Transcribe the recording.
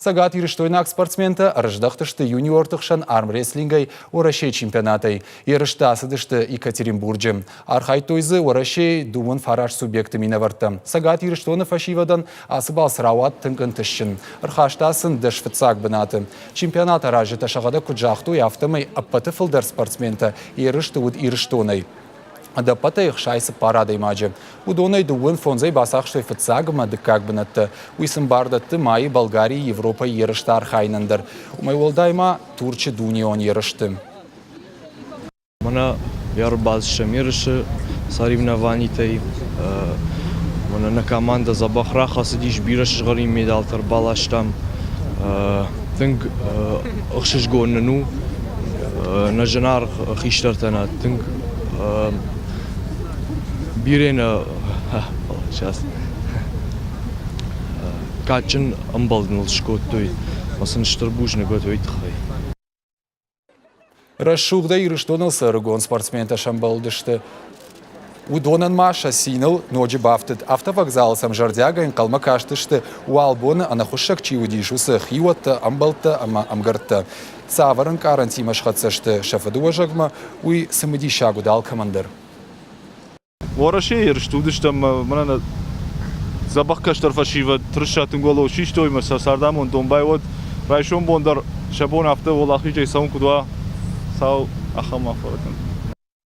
Сагат ирыштойнак спортсменты арыждақтышты юниортықшан армрестлингай орашей чемпионатай. Ирыштасыдышты Екатеринбурджи. Архай тойзы орашей дуын фараж субъекты минаварты. Сагат ирыштойны фашивадан асыбал сырауат тыңкын Архаштасын дышфыцак бынаты. Чемпионат аражы ташағада күджақту яфтымай аппаты фылдар спортсменты ирышты уд ирыштойнай. Адапата их шайсы парадай маджи. Удонай дуын фонзай басақ штой фыцагыма дыкак бынатты. Уйсын бардатты майы Болгарии, Европа ерышты архайнандар. Умай олдайма Турчы дунион ерышты. Мана ярбазшым ерышы соревнованитай. Мана на команда забахраха сидиш бираш жғарим медалтар балаштам. Тынг ұқшыш гонныну на жанар хиштартана. Тынг Birine kaçın ambaldınız şkotoy. Masın ştırbužne gotoy txay. Расшугда ирыштонылсы рыгон спортсмента шамбалдышты. Удонан маша синыл ноджи бафтыд. Автовокзал самжардягайн калма каштышты. У албоны анахушак чиудишусы хиуатты, амбалты, амгартты. Саварын карантима шхатсышты. Шафаду ажагма уй самыди шагу дал командир. Орашей ирыштудыштам мана забахкаштар фашива трышатын голо шиштой маса сардамон донбайвот райшон бондар шабон афта волахи жай саун кудва сау ахама фаракан.